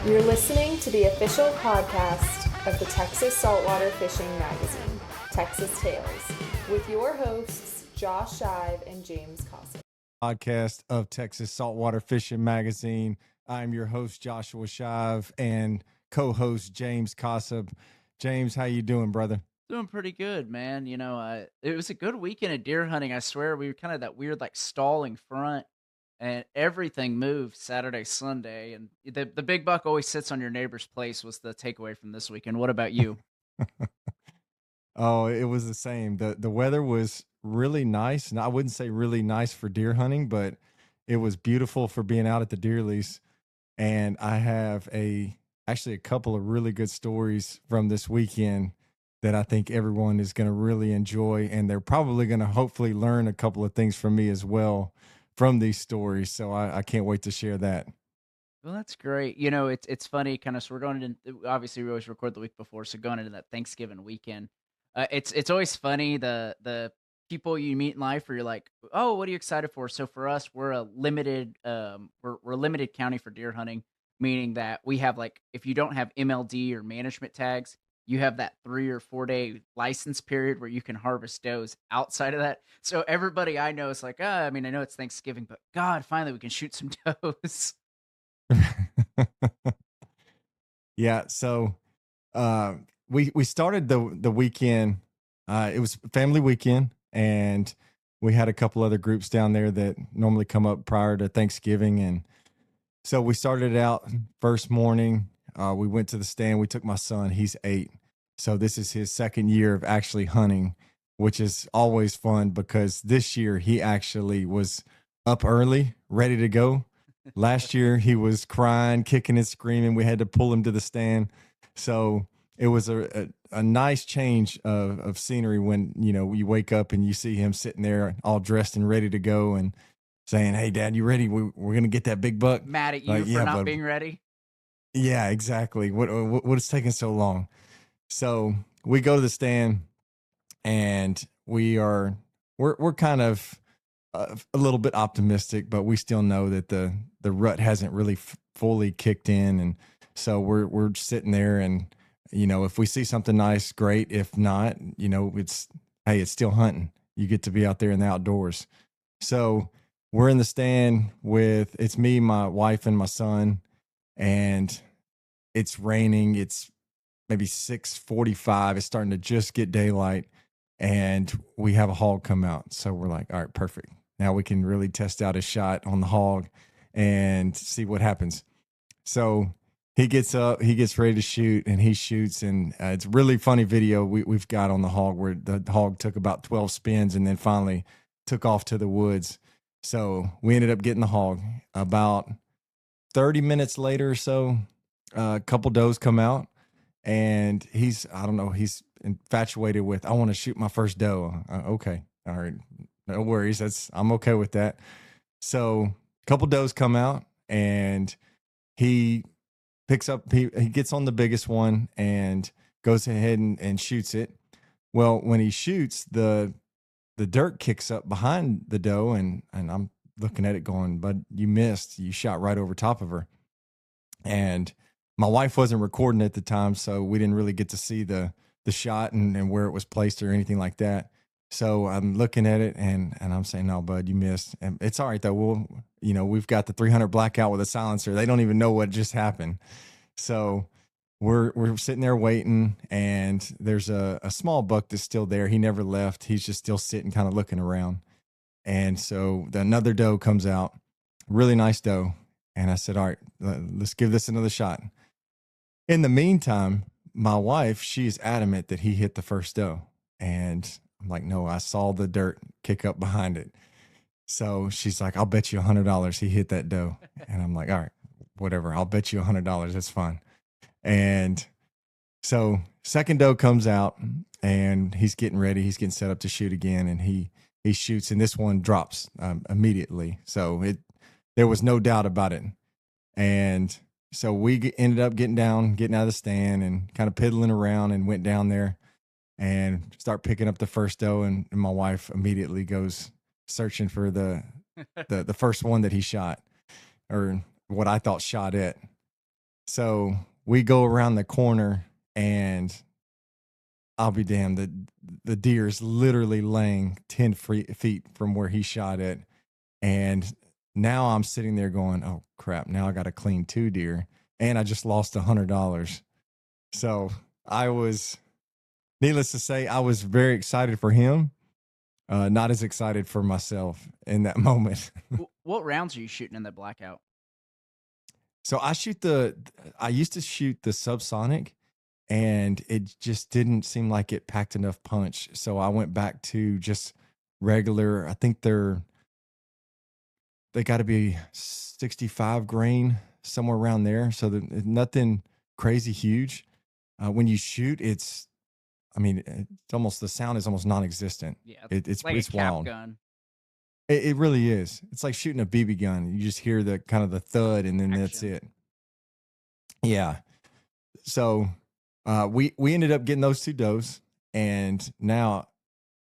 You're listening to the official podcast of the Texas Saltwater Fishing Magazine, Texas Tales, with your hosts, Josh Shive and James Costa. Podcast of Texas Saltwater Fishing Magazine. I'm your host, Joshua Shive, and co-host James Cossop. James, how you doing, brother? Doing pretty good, man. It was a good weekend of deer hunting. I swear we were kind of that weird like stalling front, and everything moved Saturday, Sunday, and the big buck always sits on your neighbor's place was the takeaway from this weekend. What about you? Oh, it was the same. The weather was really nice, and I wouldn't say really nice for deer hunting, but it was beautiful for being out at the deer lease. And I have actually a couple of really good stories from this weekend that I think everyone is going to really enjoy, and they're probably going to hopefully learn a couple of things from me as well from these stories. So I can't wait to share that. Well, that's great. It's funny, kind of. So we're going into obviously we always record the week before, so going into that Thanksgiving weekend, it's always funny the people you meet in life where you're like, oh, what are you excited for? So for us, we're a limited we're a limited county for deer hunting, meaning that we have like if you don't have MLD or management tags, you have that 3 or 4 day license period where you can harvest does. Outside of that, so everybody I know is like, I mean, I know it's Thanksgiving, but God, finally we can shoot some does. Yeah. So we started the weekend. It was family weekend, and we had a couple other groups down there that normally come up prior to Thanksgiving, and so we started out first morning. We went to the stand. We took my son. He's 8, so this is his second year of actually hunting, which is always fun because this year he actually was up early, ready to go. Last year he was crying, kicking and screaming. We had to pull him to the stand. So it was a nice change of scenery when, you wake up and you see him sitting there all dressed and ready to go and saying, "Hey, Dad, you ready? We're going to get that big buck." Mad at you Like, for yeah, not but being ready? yeah, exactly. What is taking so long? So we go to the stand, and we're kind of a little bit optimistic, but we still know that the rut hasn't really fully kicked in, and so we're sitting there, and if we see something nice, great. If not, it's still hunting. You get to be out there in the outdoors. So we're in the stand with it's me, my wife, and my son, and it's raining. It's maybe 6:45. It's starting to just get daylight, and we have a hog come out. So we're like, all right, perfect. Now we can really test out a shot on the hog and see what happens. So he gets up, he gets ready to shoot, and he shoots. And it's a really funny video we've got on the hog where the hog took about 12 spins and then finally took off to the woods. So we ended up getting the hog. About 30 minutes later or so, a couple does come out, and I don't know, he's infatuated with, I want to shoot my first doe. Okay. All right. No worries. I'm okay with that. So a couple does come out, and he he gets on the biggest one and goes ahead and shoots it. Well, when he shoots, the dirt kicks up behind the doe, and I'm looking at it going, "But you missed. You shot right over top of her." And my wife wasn't recording at the time, so we didn't really get to see the shot and where it was placed or anything like that. So I'm looking at it, and I'm saying, "No, bud, you missed." And it's all right though. We've got the 300 blackout with a silencer. They don't even know what just happened. So we're sitting there waiting, and there's a small buck that's still there. He never left. He's just still sitting, kind of looking around. And so another doe comes out, really nice doe. And I said, all right, let's give this another shot. In the meantime, my wife, she's adamant that he hit the first doe. And I'm like, no, I saw the dirt kick up behind it. So she's like, I'll bet you $100 he hit that doe. And I'm like, all right, whatever. I'll bet you $100. That's fine. And so second doe comes out, and he's getting ready. He's getting set up to shoot again. And he shoots, and this one drops immediately. So there was no doubt about it. And so we ended up getting out of the stand and kind of piddling around, and went down there and start picking up the first doe. And my wife immediately goes searching for the first one that he shot, or what I thought shot it. So we go around the corner, and I'll be damned, the deer is literally laying 10 feet from where he shot it. And now I'm sitting there going, oh crap, now I got to clean 2 deer. And I just lost $100. So I was, needless to say, I was very excited for him, not as excited for myself in that moment. What rounds are you shooting in the blackout? So I used to shoot the subsonic, and it just didn't seem like it packed enough punch. So I went back to just regular, I think they got to be 65 grain, somewhere around there. So nothing crazy huge. When you shoot, I mean, it's almost, the sound is almost non-existent. Yeah, It's like a cap wild. gun It really is. It's like shooting a BB gun. You just hear the kind of the thud, and then that's action. it. Yeah. So we ended up getting those 2 does, and now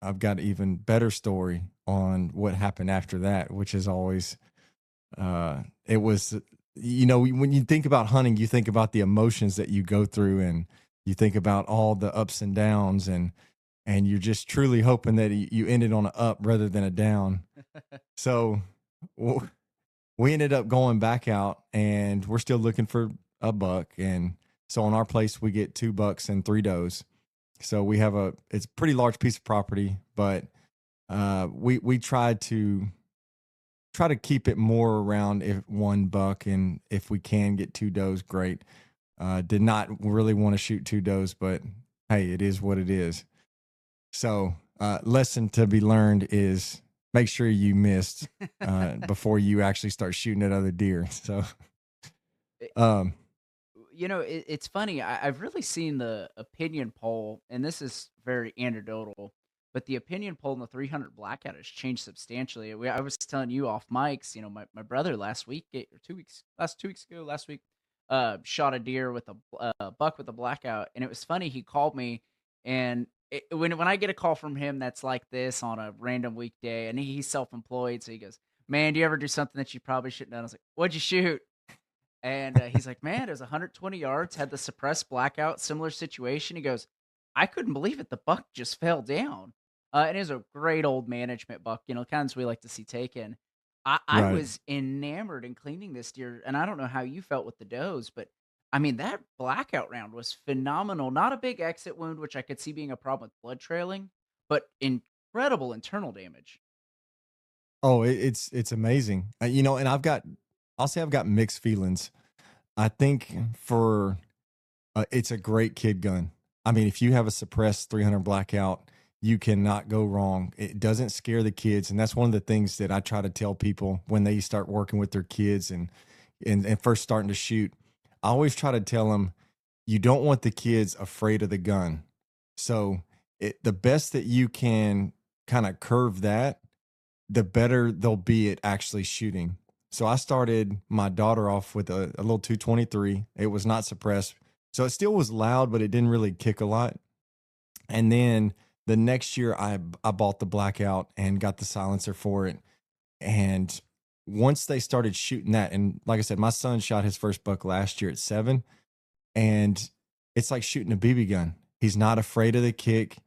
I've got an even better story on what happened after that, which is always it was, when you think about hunting, you think about the emotions that you go through, and you think about all the ups and downs, and you're just truly hoping that you ended on an up rather than a down. So w- we ended up going back out, and we're still looking for a buck. And so on our place, we get 2 bucks and 3 does. So it's a pretty large piece of property, but we try to keep it more around if 1 buck, and if we can get 2 does, great. Did not really want to shoot 2 does, but hey, it is what it is. So lesson to be learned is make sure you missed before you actually start shooting at other deer. So It- um, it's funny. I've really seen the opinion poll, and this is very anecdotal, but the opinion poll in the 300 blackout has changed substantially. I was telling you off mics, my brother last week, or 2 weeks, last 2 weeks ago, last week, shot a deer with a buck with a blackout, and it was funny. He called me, and when I get a call from him that's like this on a random weekday, and he's self-employed, so he goes, "Man, do you ever do something that you probably shouldn't have done?" I was like, "What'd you shoot?" And he's like, "Man, it was 120 yards, had the suppressed blackout, similar situation." He goes, "I couldn't believe it. The buck just fell down." And it was a great old management buck, kinds we like to see taken. I right. was enamored in cleaning this deer, and I don't know how you felt with the does, but I mean, that blackout round was phenomenal. Not a big exit wound, which I could see being a problem with blood trailing, but incredible internal damage. Oh, it's amazing. And I'll say I've got mixed feelings. I think for it's a great kid gun. I mean, if you have a suppressed 300 blackout, you cannot go wrong. It doesn't scare the kids, and that's one of the things that I try to tell people when they start working with their kids, and first starting to shoot. I always try to tell them, you don't want the kids afraid of the gun. So the best that you can kind of curve that, the better they'll be at actually shooting. So I started my daughter off with a little 223. It was not suppressed. So it still was loud, but it didn't really kick a lot. And then the next year I bought the blackout and got the silencer for it. And once they started shooting that, and like I said, my son shot his first buck last year at 7, and it's like shooting a BB gun. He's not afraid of the kick.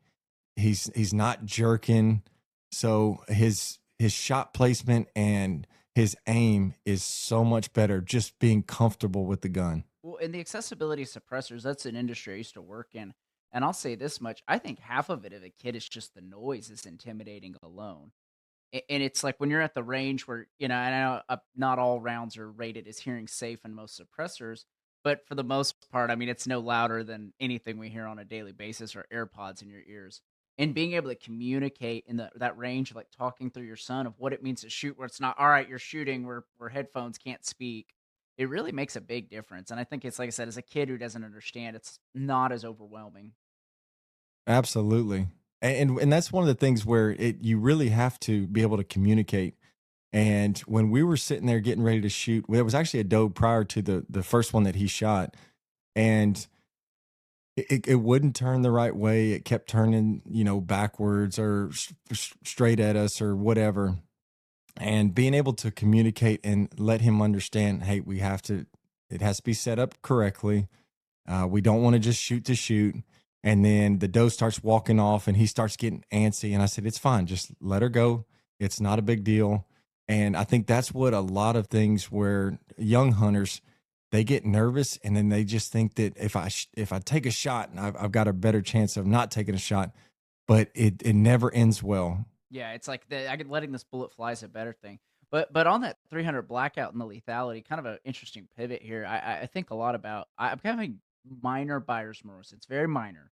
He's not jerking. So his shot placement and his aim is so much better just being comfortable with the gun. Well, and the accessibility of suppressors, that's an industry I used to work in. And I'll say this much, I think half of it of a kid is just the noise is intimidating alone. And it's like when you're at the range where, I know not all rounds are rated as hearing safe in most suppressors, but for the most part, I mean, it's no louder than anything we hear on a daily basis or AirPods in your ears. And being able to communicate in that range, like talking through your son of what it means to shoot, where it's not, all right, you're shooting where headphones can't speak. It really makes a big difference. And I think it's like I said, as a kid who doesn't understand, it's not as overwhelming. Absolutely. And that's one of the things where you really have to be able to communicate. And when we were sitting there getting ready to shoot, well, there was actually a doe prior to the first one that he shot, and it wouldn't turn the right way. It kept turning, backwards or straight at us or whatever. And being able to communicate and let him understand, hey, we have to, It has to be set up correctly. We don't want to just shoot to shoot. And then the doe starts walking off and he starts getting antsy. And I said, it's fine. Just let her go. It's not a big deal. And I think that's what a lot of things where young hunters, they get nervous and then they just think that if I take a shot, and I've got a better chance of not taking a shot, but it never ends well. Yeah, it's like letting this bullet fly is a better thing. But on that 300 blackout and the lethality, kind of an interesting pivot here. I think a lot about. I'm having minor buyer's remorse. It's very minor,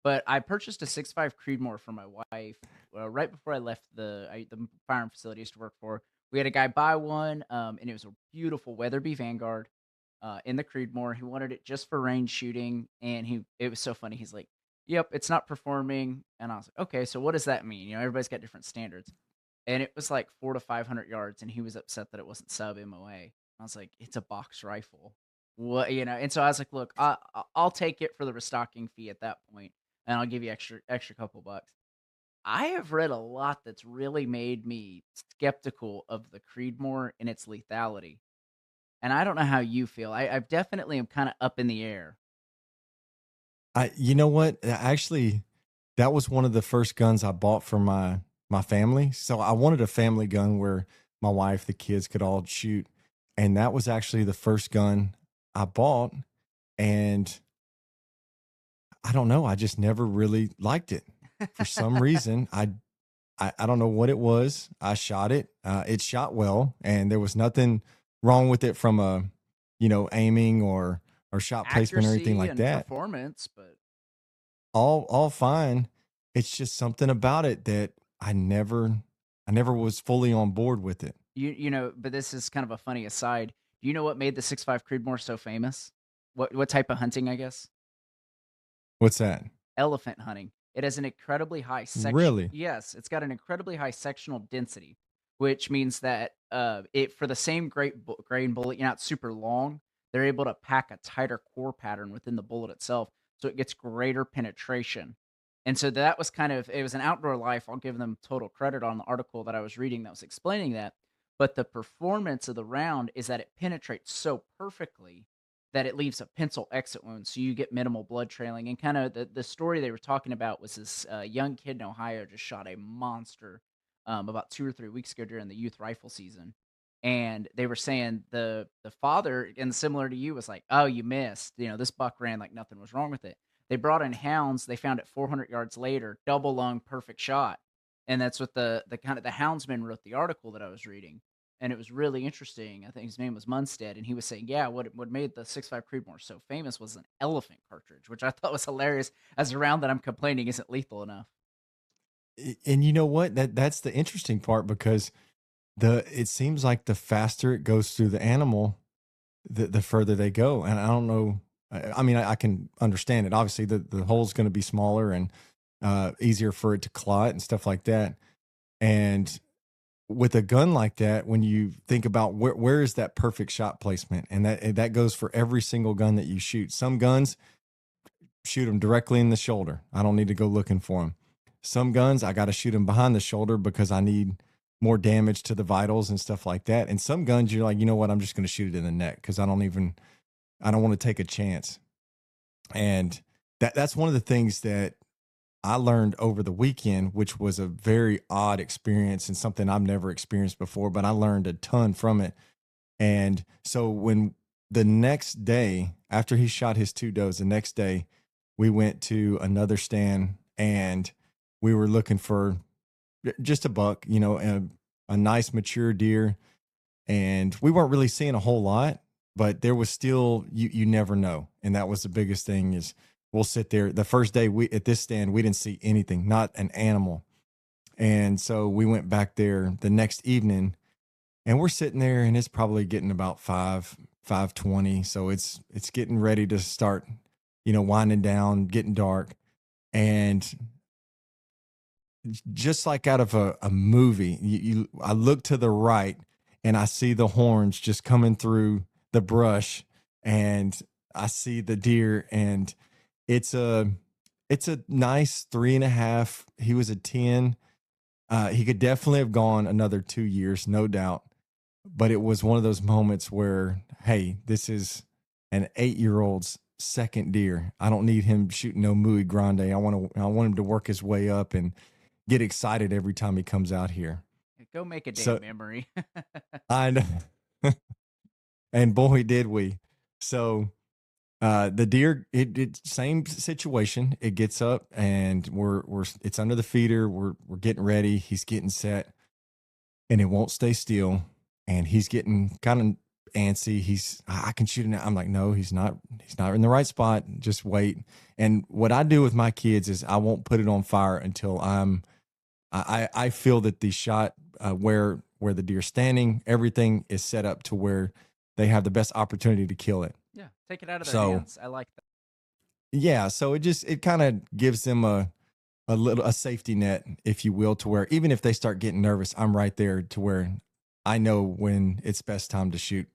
but I purchased a 6.5 Creedmoor for my wife right before I left the firearm facility I used to work for. We had a guy buy one, and it was a beautiful Weatherby Vanguard in the Creedmoor. He wanted it just for range shooting, and it was so funny. He's like, "Yep, it's not performing," and I was like, "Okay, so what does that mean?" Everybody's got different standards, and it was like 400 to 500 yards, and he was upset that it wasn't sub MOA. I was like, "It's a box rifle, what?" And so I was like, "Look, I'll take it for the restocking fee at that point, and I'll give you extra couple bucks." I have read a lot that's really made me skeptical of the Creedmoor and its lethality. And I don't know how you feel. I've definitely am kind of up in the air. You know what? Actually, that was one of the first guns I bought for my family. So I wanted a family gun where my wife, the kids could all shoot, and that was actually the first gun I bought. And I don't know, I just never really liked it for some reason. I don't know what it was. I shot it. It shot well, and there was nothing wrong with it from a aiming or shot placement or anything Accuracy like and that. performance, but All fine. It's just something about it that I never was fully on board with it. but this is kind of a funny aside. Do you know what made the 6.5 Creedmoor so famous? What type of hunting, I guess? What's that? Elephant hunting. It has an incredibly high section. Really? Yes, it's got an incredibly high sectional density, which means that it for the same grain bullet, it's super long. They're able to pack a tighter core pattern within the bullet itself, so it gets greater penetration. And so that was it was an Outdoor Life. I'll give them total credit on the article that I was reading that was explaining that. But the performance of the round is that it penetrates so perfectly that it leaves a pencil exit wound, so you get minimal blood trailing. And kind of the story they were talking about was this young kid in Ohio just shot a monster about 2 or 3 weeks ago during the youth rifle season, and they were saying the father, and similar to you, was like, "Oh, you missed. This buck ran like nothing was wrong with it." They brought in hounds. They found it 400 yards later, double lung, perfect shot, and that's what the kind of the houndsman wrote the article that I was reading, and it was really interesting. I think his name was Munstead, and he was saying, yeah, what made the 6.5 Creedmoor so famous was an elephant cartridge, which I thought was hilarious, as a round that I'm complaining isn't lethal enough. And you know what? That's the interesting part, because it seems like the faster it goes through the animal, the further they go. And I don't know. I mean, I can understand it. Obviously, the hole's going to be smaller and easier for it to clot and stuff like that. And with a gun like that, when you think about where is that perfect shot placement, and that goes for every single gun that you shoot. Some guns, shoot them directly in the shoulder. I don't need to go looking for them. Some guns, I got to shoot them behind the shoulder because I need more damage to the vitals and stuff like that. And some guns, you're like, you know what, I'm just going to shoot it in the neck because I don't want to take a chance. And that's one of the things that I learned over the weekend, which was a very odd experience and something I've never experienced before, but I learned a ton from it. And so when the next day, after he shot his two does, the next day we went to another stand and we were looking for just a buck, a nice mature deer. And we weren't really seeing a whole lot, but there was still, you never know. And that was the biggest thing is we'll sit there. The first day at this stand, we didn't see anything, not an animal. And so we went back there the next evening and we're sitting there and it's probably getting about 5:20. So it's getting ready to start, winding down, getting dark. And just like out of a movie, I look to the right and I see the horns just coming through the brush and I see the deer, and it's a nice 3.5. He was a 10. He could definitely have gone another 2 years, no doubt. But it was one of those moments where, hey, this is an 8-year-old's second deer. I don't need him shooting no muy grande. I want him to work his way up and get excited every time he comes out here. Go make a damn So memory. I know, and boy did we. So the deer, it same situation. It gets up and it's under the feeder. We're getting ready. He's getting set, and it won't stay still. And he's getting kind of antsy. I can shoot it. I'm like, no, he's not. He's not in the right spot. Just wait. And what I do with my kids is I won't put it on fire until I feel that the shot where the deer's standing, everything is set up to where they have the best opportunity to kill it. Yeah, take it out of their hands. I like that. Yeah, so it kind of gives them a safety net, if you will, to where even if they start getting nervous, I'm right there to where I know when it's best time to shoot.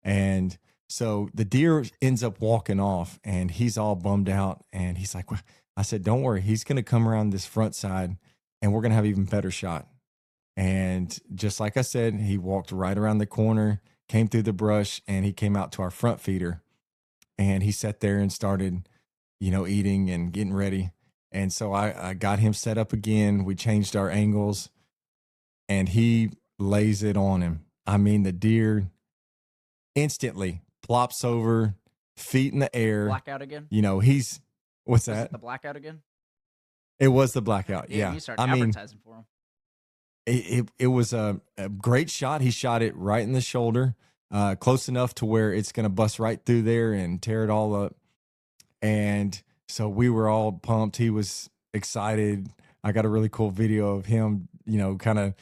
And so the deer ends up walking off, and he's all bummed out, and he's like, well, I said, don't worry, he's going to come around this front side, and we're going to have even better shot. And just like I said, he walked right around the corner, came through the brush, and he came out to our front feeder, and he sat there and started, eating and getting ready. And so I got him set up again. We changed our angles, and he lays it on him. I mean, the deer instantly plops over, feet in the air. Blackout again? What's Was that? it the blackout again? It was the blackout. Yeah. You started advertising for him. It was a great shot. He shot it right in the shoulder, close enough to where it's going to bust right through there and tear it all up. And so we were all pumped. He was excited. I got a really cool video of him, kind of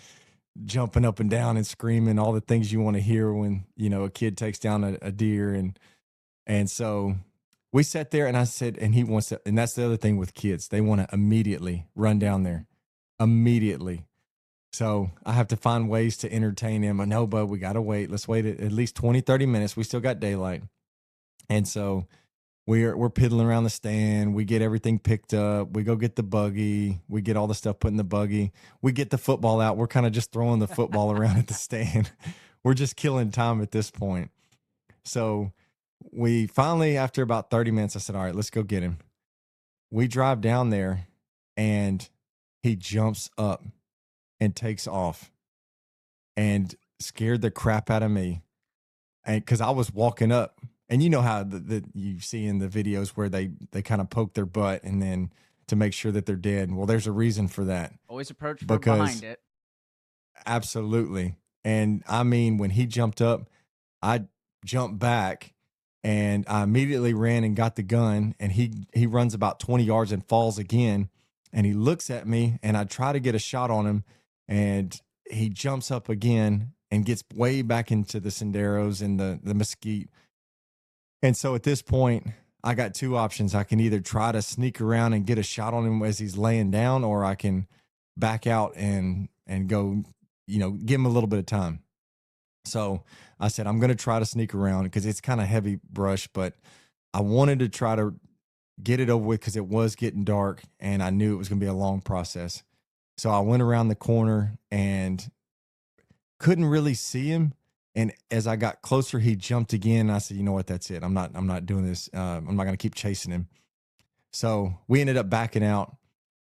jumping up and down and screaming all the things you want to hear when, a kid takes down a deer. And so we sat there, and I said, and he wants to, and that's the other thing with kids. They want to immediately run down there, immediately. So I have to find ways to entertain him. I know, but we got to wait. Let's wait at least 20, 30 minutes. We still got daylight. And so we're piddling around the stand. We get everything picked up. We go get the buggy. We get all the stuff put in the buggy. We get the football out. We're kind of just throwing the football around at the stand. We're just killing time at this point. So we finally, after about 30 minutes, I said, all right, let's go get him. We drive down there, and he jumps up and takes off and scared the crap out of me. And because I was walking up, and you know how you see in the videos where they kind of poke their butt and then to make sure that they're dead. Well, there's a reason for that. Always approach from behind it. Absolutely. And I mean, when he jumped up, I jumped back, and I immediately ran and got the gun, and he runs about 20 yards and falls again. And he looks at me, and I try to get a shot on him, and he jumps up again and gets way back into the senderos and the mesquite. And so at this point, I got two options. I can either try to sneak around and get a shot on him as he's laying down, or I can back out and go, give him a little bit of time. So I said, I'm going to try to sneak around because it's kind of heavy brush, but I wanted to try to get it over with because it was getting dark, and I knew it was going to be a long process. So I went around the corner and couldn't really see him. And as I got closer, he jumped again. I said, you know what? That's it. I'm not doing this. I'm not going to keep chasing him. So we ended up backing out,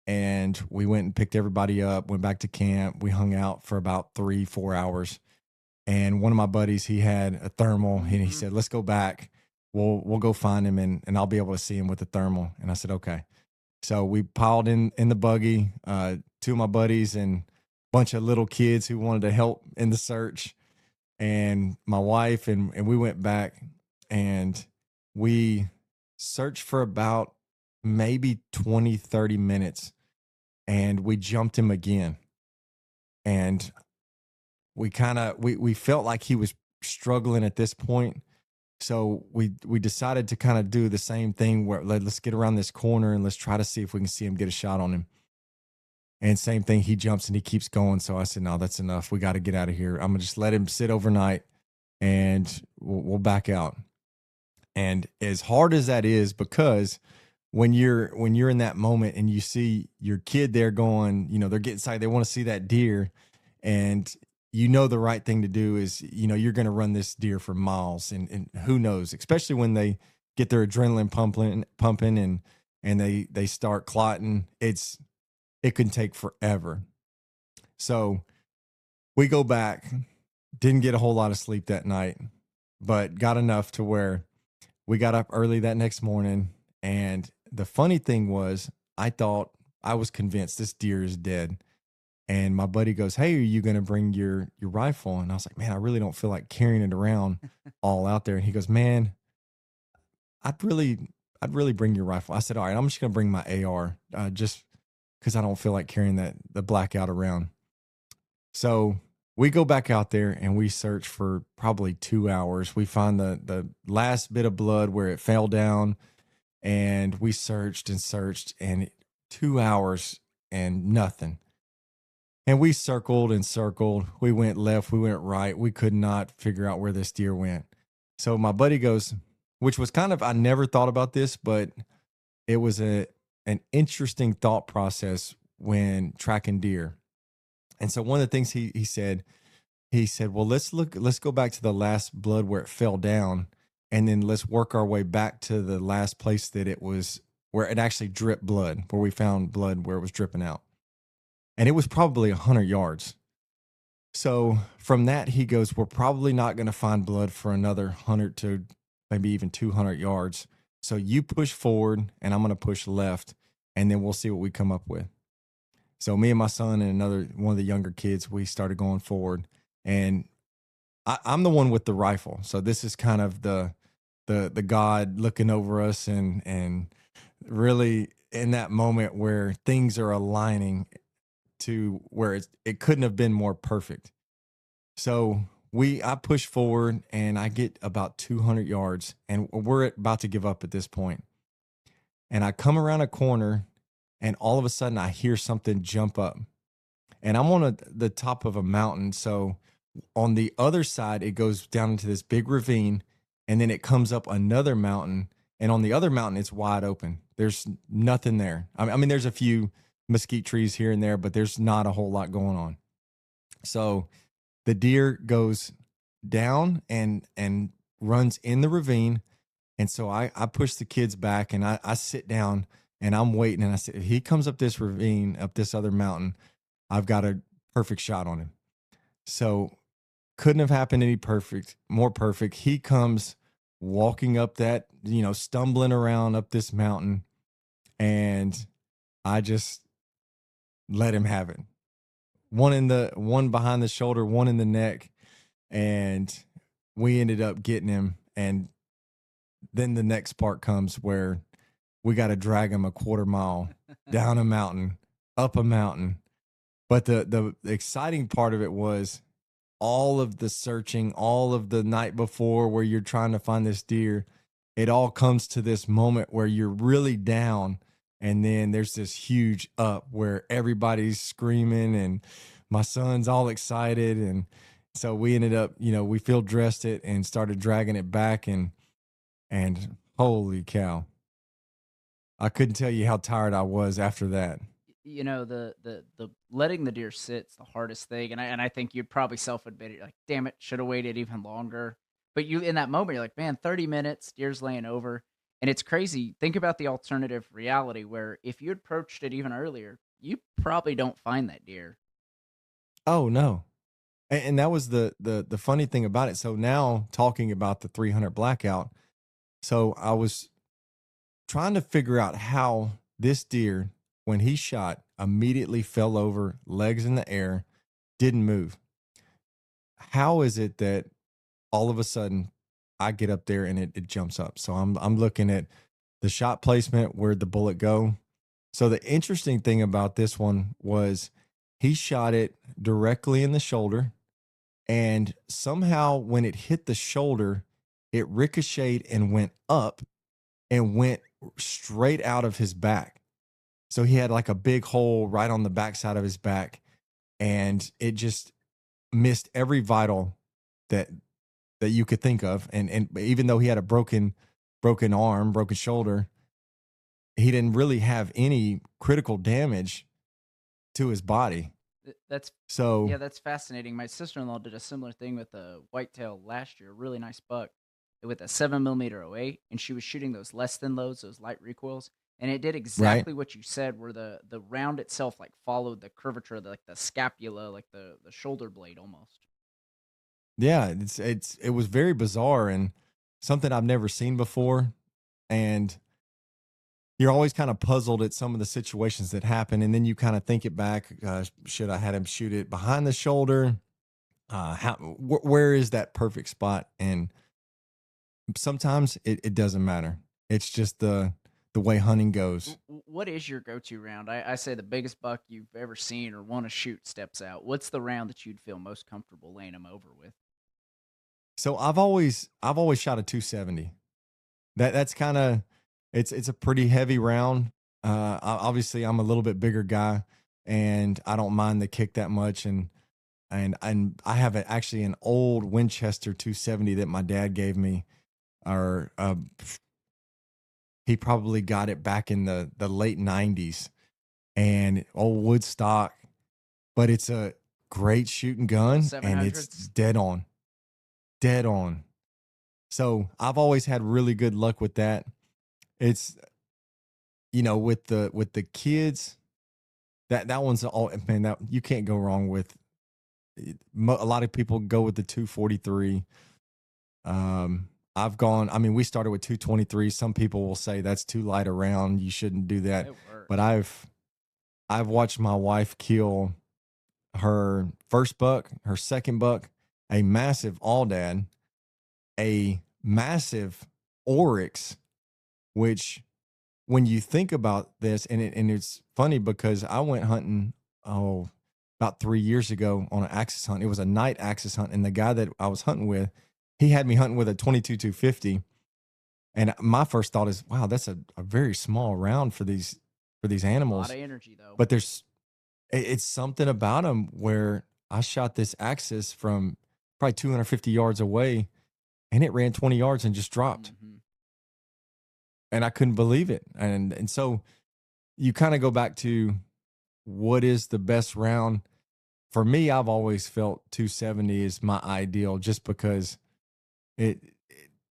and we went and picked everybody up, went back to camp. We hung out for about 3-4 hours. And one of my buddies, he had a thermal, and he said, let's go back. We'll go find him, and I'll be able to see him with the thermal. And I said, okay. So we piled in the buggy, two of my buddies and a bunch of little kids who wanted to help in the search, and my wife, and we went back, and we searched for about maybe 20, 30 minutes, and we jumped him again. And we we felt like he was struggling at this point. So we decided to kind of do the same thing where let's get around this corner and let's try to see if we can see him, get a shot on him. And same thing, he jumps and he keeps going. So I said, no, that's enough. We got to get out of here. I'm going to just let him sit overnight, and we'll back out. And as hard as that is, because when you're in that moment and you see your kid there going, they're getting excited, they want to see that deer, and you know the right thing to do is, you're going to run this deer for miles, and who knows, especially when they get their adrenaline pumping and they start clotting. It can take forever. So we go back, didn't get a whole lot of sleep that night, but got enough to where we got up early that next morning. And the funny thing was, I was convinced this deer is dead. And my buddy goes, "Hey, are you going to bring your rifle?" And I was like, "Man, I really don't feel like carrying it around all out there." And he goes, "Man, I'd really, I'd really bring your rifle." I said, "All right, I'm just going to bring my AR, just because I don't feel like carrying the blackout around." So we go back out there and we search for probably 2 hours. We find the last bit of blood where it fell down, and we searched and searched, and 2 hours and nothing. And we circled and circled. We went left, we went right. We could not figure out where this deer went. So my buddy goes, which was kind of, I never thought about this, but it was an interesting thought process when tracking deer. And so one of the things he said, "Well, let's go back to the last blood where it fell down, and then let's work our way back to the last place that it was, where it actually dripped blood, where we found blood where it was dripping out." And it was probably 100 yards. So from that, he goes, "We're probably not going to find blood for another 100 to maybe even 200 yards. So you push forward and I'm going to push left, and then we'll see what we come up with." So me and my son and another one of the younger kids, we started going forward, and I'm the one with the rifle. So this is kind of the God looking over us, and really in that moment where things are aligning to where it couldn't have been more perfect. So I push forward and I get about 200 yards, and we're about to give up at this point. And I come around a corner, and all of a sudden I hear something jump up, and I'm on the top of a mountain. So on the other side, it goes down into this big ravine, and then it comes up another mountain. And on the other mountain, it's wide open. There's nothing there. I mean, there's a few mesquite trees here and there, but there's not a whole lot going on. So the deer goes down and runs in the ravine. And so I push the kids back, and I sit down and I'm waiting. And I said, if he comes up this ravine, up this other mountain, I've got a perfect shot on him. So couldn't have happened more perfect. He comes walking up that, stumbling around up this mountain, and I just let him have it. One behind the shoulder, one in the neck, and we ended up getting him. And then the next part comes where we got to drag him a quarter mile down a mountain, up a mountain. But the exciting part of it was all of the searching, all of the night before where you're trying to find this deer. It all comes to this moment where you're really down, and then there's this huge up where everybody's screaming, and my son's all excited. And so we ended up, we field dressed it and started dragging it back, and holy cow, I couldn't tell you how tired I was after that. The letting the deer sit's the hardest thing, and I think you'd probably self-admit it, like, damn it, should have waited even longer. But you, in that moment, you're like, man, 30 minutes, deer's laying over. And it's crazy. Think about the alternative reality where if you approached it even earlier, you probably don't find that deer. Oh no. And that was the funny thing about it. So now, talking about the 300 blackout, so I was trying to figure out how this deer, when he shot, immediately fell over, legs in the air, didn't move. How is it that all of a sudden I get up there and it jumps up? So I'm looking at the shot placement, where'd the bullet go? So the interesting thing about this one was he shot it directly in the shoulder, and somehow when it hit the shoulder, it ricocheted and went up and went straight out of his back. So he had like a big hole right on the backside of his back, and it just missed every vital that you could think of. And even though he had a broken arm, broken shoulder, he didn't really have any critical damage to his body. That's So yeah, that's fascinating. My sister-in-law did a similar thing with a whitetail last year, really nice buck with a 7 millimeter '08, and she was shooting those less than loads, those light recoils, and it did right, exactly what you said, where the round itself like followed the curvature of like the scapula, like the shoulder blade almost. yeah, it was very bizarre and something I've never seen before, and you're always kind of puzzled at some of the situations that happen, and then you kind of think it back. Should I had him shoot it behind the shoulder? Where is that perfect spot? And sometimes it doesn't matter. It's just the way hunting goes. What is your go-to round? I say the biggest buck you've ever seen or want to shoot steps out. What's the round that you'd feel most comfortable laying him over with? So I've always shot a 270. That's kind of it's a pretty heavy round. Obviously I'm a little bit bigger guy, and I don't mind the kick that much. And I have actually an old Winchester 270 that my dad gave me, or he probably got it back in the late 90s, and old wood stock, but it's a great shooting gun, Seven and it's hundreds. dead on. So I've always had really good luck with that. It's with the kids, that one's all, man, that you can't go wrong with. A lot of people go with the 243. I've gone, I mean, we started with 223. Some people will say that's too light a round, you shouldn't do that. It But works. I've watched my wife kill her first buck, her second buck, a massive all-dad, a massive oryx, which when you think about this, and it's funny because I went hunting, about 3 years ago on an axis hunt. It was a night axis hunt, and the guy that I was hunting with, he had me hunting with a 22 250. And my first thought is, wow, that's a very small round for these A lot animals. of energy though. But it's something about them where I shot this axis from probably 250 yards away, and it ran 20 yards and just dropped, Hmm. and I couldn't believe it. And so you kind of go back to what is the best round. For me, I've always felt 270 is my ideal, just because it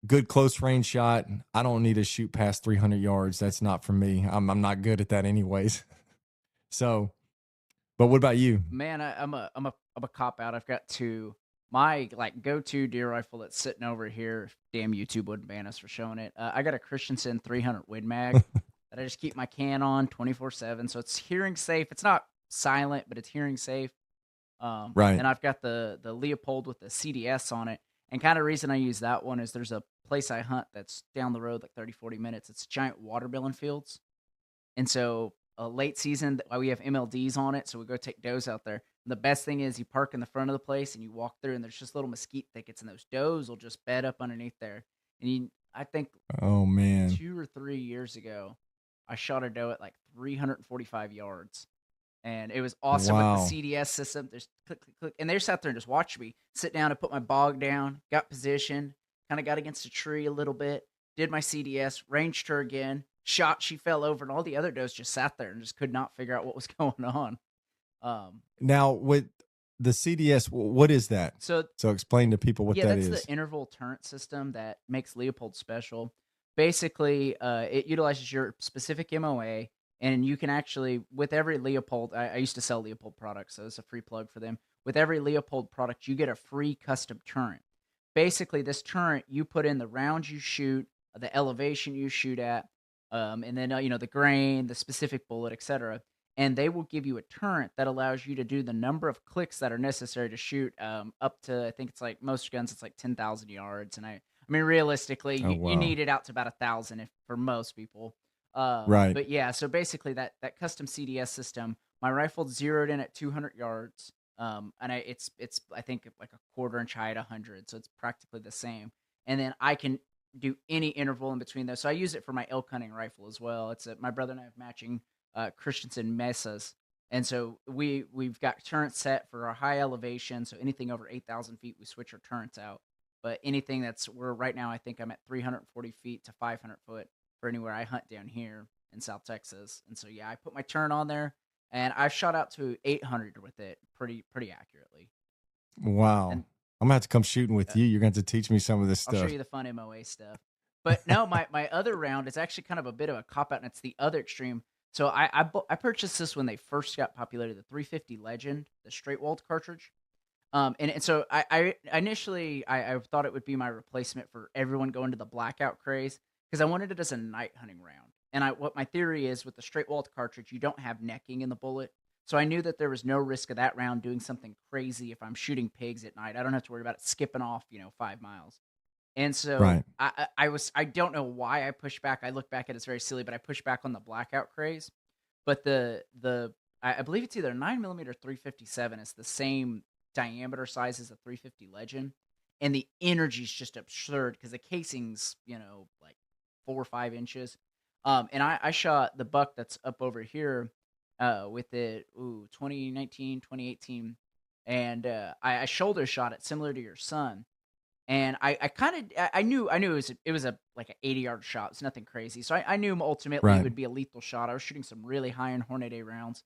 good close range shot. I don't need to shoot past 300 yards. That's not for me. I'm not good at that anyways. So, but what about you? Man, I'm a cop out. I've got two. My like go-to deer rifle that's sitting over here. Damn, YouTube wouldn't ban us for showing it. I got a Christensen 300 Win Mag that I just keep my can on 24/7, so it's hearing safe. It's not silent, but it's hearing safe. Right. Then I've got the Leopold with the CDS on it. And kind of reason I use that one is there's a place I hunt that's down the road like 30, 40 minutes. It's giant watermelon fields. And so late season, we have MLDs on it. So we go take does out there. And the best thing is you park in the front of the place and you walk through, and there's just little mesquite thickets, and those does will just bed up underneath there. And I think Oh man. 2 or 3 years ago, I shot a doe at like 345 yards, and it was awesome with the Wow. CDS system. There's click, click, click, and they sat there and just watched me sit down and put my bog down, got position, kind of got against a tree a little bit, did my CDS, ranged her again, shot, she fell over, and all the other does just sat there and just could not figure out what was going on. Um, Now with the CDS, what is that? so So explain to people what Yeah, that that's the is. interval turret system that makes Leopold special. Basically, it utilizes your specific MOA, and you can actually, with every Leopold, I used to sell Leopold products, so it's a free plug for them. With every Leopold product, you get a free custom turret. Basically, this turret, you put in the rounds you shoot, the elevation you shoot at, and then the grain, the specific bullet, etc. And they will give you a turret that allows you to do the number of clicks that are necessary to shoot up to, I think it's like most guns, it's like 10,000 yards. And I mean, realistically, Oh you wow. need it out to about 1,000 if for most people. Right. But yeah, so basically that custom CDS system, my rifle zeroed in at 200 yards. And it's I think like a quarter inch high at 100, so it's practically the same. And then I can do any interval in between those. So I use it for my elk hunting rifle as well. My brother and I have matching Christensen mesas, and so we've got turrets set for our high elevation. So anything over 8,000 feet, we switch our turrets out. But anything we're right now, I think I'm at 340 feet to 500 foot for anywhere I hunt down here in South Texas. And so yeah, I put my turret on there. and I shot out to 800 with it pretty accurately. Wow. And I'm gonna have to come shooting uh, with you. You're going to have to teach me some of this I'll show stuff. you the fun MOA stuff. But no, my other round is actually kind of a bit of a cop out, and it's the other extreme. So I purchased this when they first got popular, the 350 Legend, the straight walled cartridge. And so I initially I thought it would be my replacement for everyone going to the blackout craze because I wanted it as a night hunting round. And what my theory is with the straight walled cartridge, you don't have necking in the bullet. So I knew that there was no risk of that round doing something crazy if I'm shooting pigs at night. I don't have to worry about it skipping off, 5 miles. And so Right. I don't know why I pushed back. I look back at it's very silly, but I pushed back on the blackout craze. But I believe it's either 9mm 357. It's the same diameter size as the 350 Legend, and the energy is just absurd because the casing's like 4 or 5 inches. And I shot the buck that's up over here, with it 2019 2018, and I shoulder shot it similar to your son. And I kind of I knew it was a like an 80-yard shot. It's nothing crazy. So I knew ultimately it Right. would be a lethal shot. I was shooting some really high end Hornet A rounds,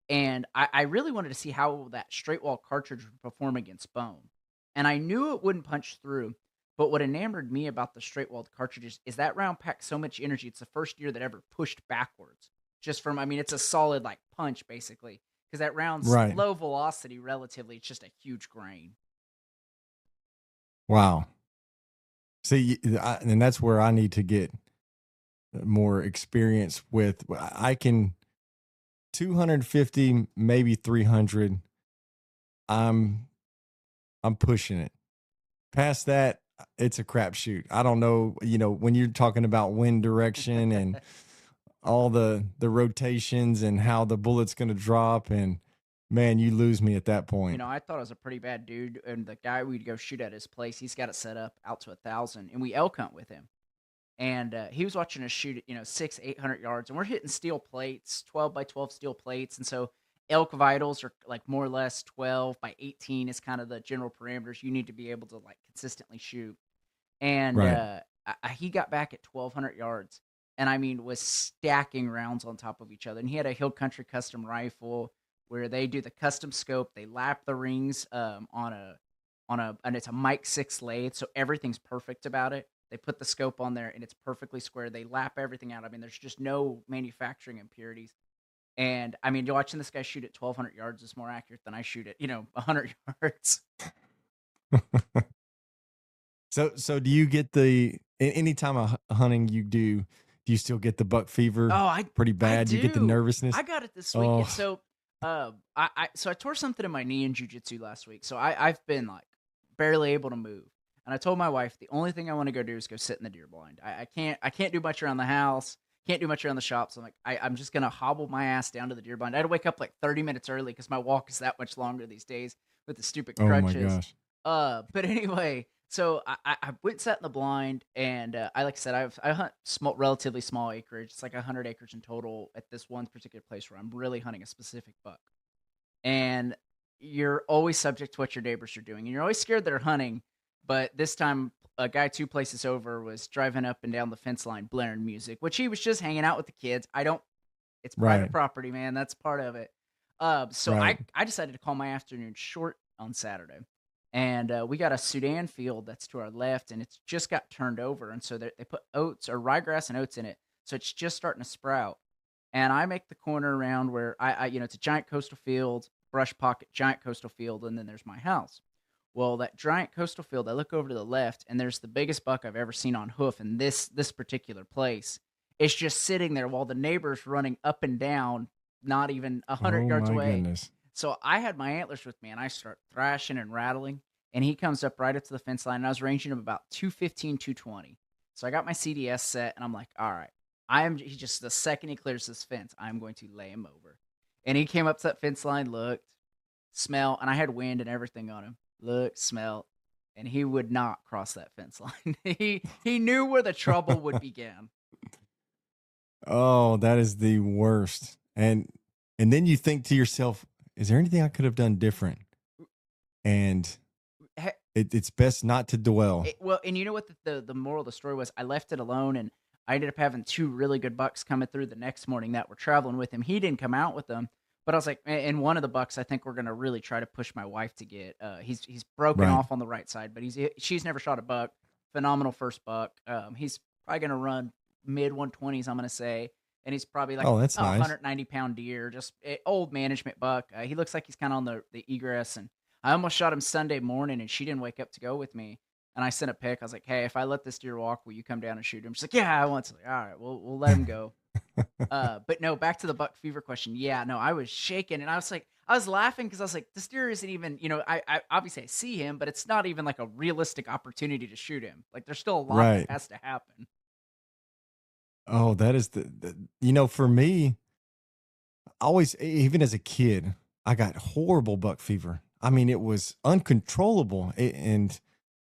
and I really wanted to see how that straight wall cartridge would perform against bone. And I knew it wouldn't punch through. But what enamored me about the straight walled cartridges is that round packed so much energy. It's the first year that ever pushed backwards. Just from, I mean, it's a solid like punch basically because that round's Right. low velocity relatively. It's just a huge grain. Wow. See, and that's where I need to get more experience with. I can 250, maybe 300. I'm pushing it. Past that, it's a crapshoot. I don't know. When you're talking about wind direction and all the rotations and how the bullet's going to drop, and man, you lose me at that point. I thought I was a pretty bad dude, and the guy we'd go shoot at his place, he's got it set up out to 1,000, and we elk hunt with him. And he was watching us shoot at 600-800 yards, and we're hitting steel plates, 12x12 steel plates, and so elk vitals are like more or less 12x18 is kind of the general parameters you need to be able to like consistently shoot. And Right. he got back at 1,200 yards, and I mean was stacking rounds on top of each other. And he had a Hill Country custom rifle where they do the custom scope. They lap the rings and it's a Mike 6 lathe, so everything's perfect about it. They put the scope on there and it's perfectly square. They lap everything out. I mean, there's just no manufacturing impurities. And I mean, watching this guy shoot at 1,200 yards is more accurate than I shoot at 100 yards. So do you get anytime hunting you do you still get the buck fever Oh, pretty I bad? You get the do. nervousness? I got it this week. And Oh, so I tore something in my knee in jiu-jitsu last week. So I've been like barely able to move. And I told my wife the only thing I want to go do is go sit in the deer blind. I can't do much around the house, can't do much around the shop. So I'm like, I'm just gonna hobble my ass down to the deer blind. I had to wake up like 30 minutes early because my walk is that much longer these days with the stupid oh my crutches. gosh. But anyway, so I went and sat in the blind, and like I said, I hunt relatively small acreage. It's like 100 acres in total at this one particular place where I'm really hunting a specific buck. And you're always subject to what your neighbors are doing, and you're always scared they're hunting. But this time, a guy 2 places over was driving up and down the fence line blaring music, which he was just hanging out with the kids. It's private Right. property, man. That's part of it. So Right. I decided to call my afternoon short on Saturday. And we got a Sudan field that's to our left, and it's just got turned over. And so they put oats or ryegrass and oats in it. So it's just starting to sprout. And I make the corner around where it's a giant coastal field, brush pocket, giant coastal field, and then there's my house. Well, that giant coastal field, I look over to the left, and there's the biggest buck I've ever seen on hoof in this particular place. It's just sitting there while the neighbor's running up and down, not even 100 Oh yards my away. goodness. So I had my antlers with me, and I start thrashing and rattling, and he comes up right up to the fence line, and I was ranging him about 215, 220. So I got my CDS set, and I'm like, all right, he just, the second he clears this fence, I'm going to lay him over. And he came up to that fence line, looked, smell, and I had wind and everything on him. Look, smell, and he would not cross that fence line. He knew where the trouble would begin. Oh, that is the worst. And then you think to yourself, is there anything I could have done different? And it's best not to dwell. Well, and you know what the moral of the story was? I left it alone, and I ended up having 2 really good bucks coming through the next morning that were traveling with him. He didn't come out with them, But I was like, and one of the bucks, I think we're gonna really try to push my wife to get. He's broken Right. off on the right side, but she's never shot a buck. Phenomenal first buck. He's probably gonna run mid 120s, I'm gonna say, and he's probably like Oh, that's a nice. 190-pound deer, just old management buck. He looks like he's kind of on the egress, and I almost shot him Sunday morning, and she didn't wake up to go with me. And I sent a pic. I was like, "Hey, if I let this deer walk, will you come down and shoot him?" She's like, "Yeah, I want to." Like, all right, we'll let him go. But no, back to the buck fever question. Yeah, no, I was shaking and I was like, I was laughing because I was like, this deer isn't even, I obviously I see him, but it's not even like a realistic opportunity to shoot him. Like there's still a lot that Right. has to happen. Oh, that is for me, always, even as a kid, I got horrible buck fever. I mean, it was uncontrollable. And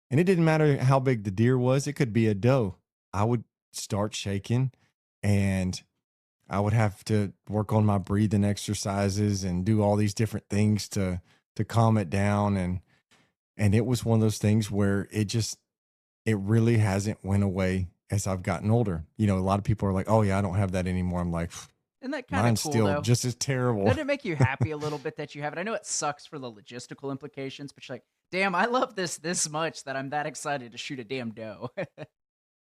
it didn't matter how big the deer was, it could be a doe. I would start shaking and I would have to work on my breathing exercises and do all these different things to calm it down. And it was one of those things where it really hasn't went away as I've gotten older. A lot of people are like, "Oh yeah, I don't have that anymore." I'm like, Isn't that kind of mine's cool still though? just as terrible. Doesn't it make you happy a little bit that you have it? I know it sucks for the logistical implications, but you're like, damn, I love this much that I'm that excited to shoot a damn doe.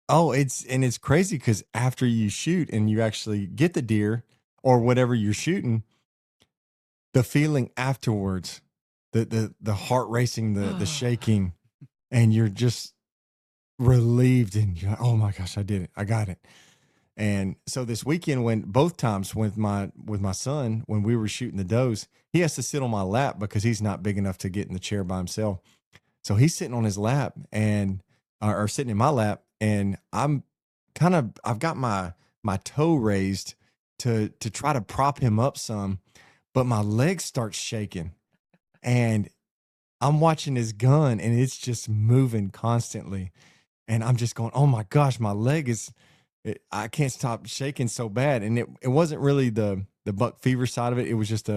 Oh, it's crazy because after you shoot and you actually get the deer or whatever you're shooting, the feeling afterwards, the heart racing, the shaking, and you're just relieved and you're like, oh my gosh, I did it. I got it. And so this weekend, when both times with my son, when we were shooting the does, he has to sit on my lap because he's not big enough to get in the chair by himself. So he's sitting on his lap and or sitting in my lap, and I've got my toe raised to try to prop him up some, but my legs start shaking, and I'm watching his gun, and it's just moving constantly, and I'm just going, oh my gosh, my leg I can't stop shaking so bad, and it wasn't really the buck fever side of it. It was just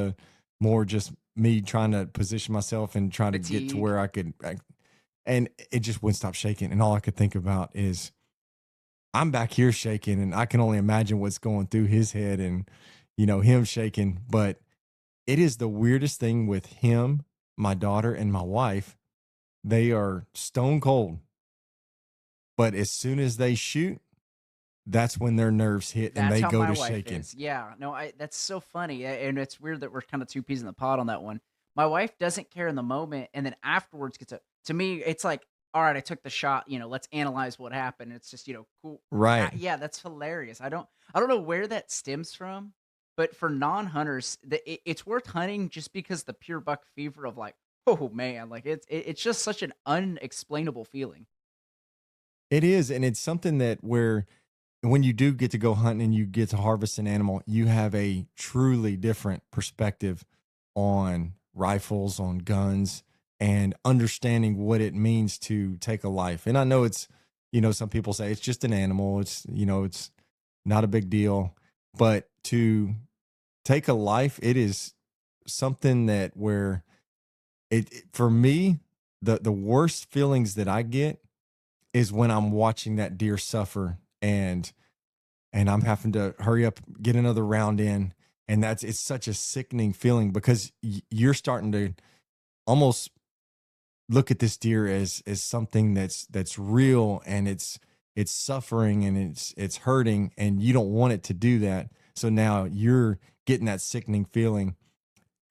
just me trying to position myself and trying to get to Fatigue. where and it just wouldn't stop shaking. And all I could think about is I'm back here shaking, and I can only imagine what's going through his head and, him shaking. But it is the weirdest thing with him, my daughter, and my wife. They are stone cold. But as soon as they shoot, that's when their nerves hit and That's they how go my to wife shaking. is. Yeah. No, that's so funny. And it's weird that we're kind of two peas in the pod on that one. My wife doesn't care in the moment and then afterwards gets to me, it's like, all right, I took the shot, let's analyze what happened. It's just, cool. Right. Yeah, that's hilarious. I don't know where that stems from, but for non-hunters, it's worth hunting just because the pure buck fever of like, oh man, like it's just such an unexplainable feeling. It is. And it's something that where when you do get to go hunting and you get to harvest an animal, you have a truly different perspective on rifles, on guns, and understanding what it means to take a life. And I know some people say it's just an animal, it's not a big deal. But to take a life, it is something that where for me, the worst feelings that I get is when I'm watching that deer suffer and I'm having to hurry up, get another round in. And it's such a sickening feeling because you're starting to almost look at this deer as something that's real and it's suffering and it's hurting and you don't want it to do that. So now you're getting that sickening feeling.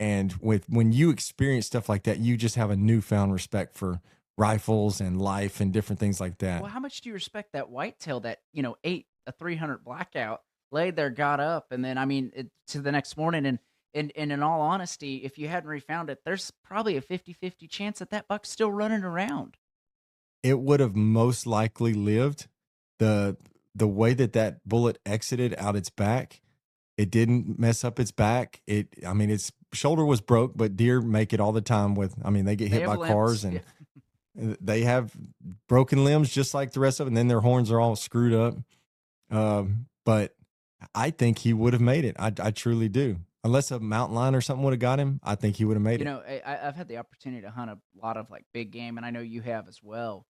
And when you experience stuff like that, you just have a newfound respect for rifles and life and different things like that. Well, how much do you respect that whitetail that, ate a 300 blackout, laid there, got up, and then, I mean, to the next morning? And in all honesty, if you hadn't refound it, there's probably a 50-50 chance that that buck's still running around. It would have most likely lived. The way that bullet exited out its back, it didn't mess up its back. I mean, its shoulder was broke, but deer make it all the time I mean, they get They hit have by limbs. cars and they have broken limbs just like the rest of it. And then their horns are all screwed up. But I think he would have made it. I truly do. Unless a mountain lion or something would have got him, I think he would have made it. I've had the opportunity to hunt a lot of like big game, and I know you have as well.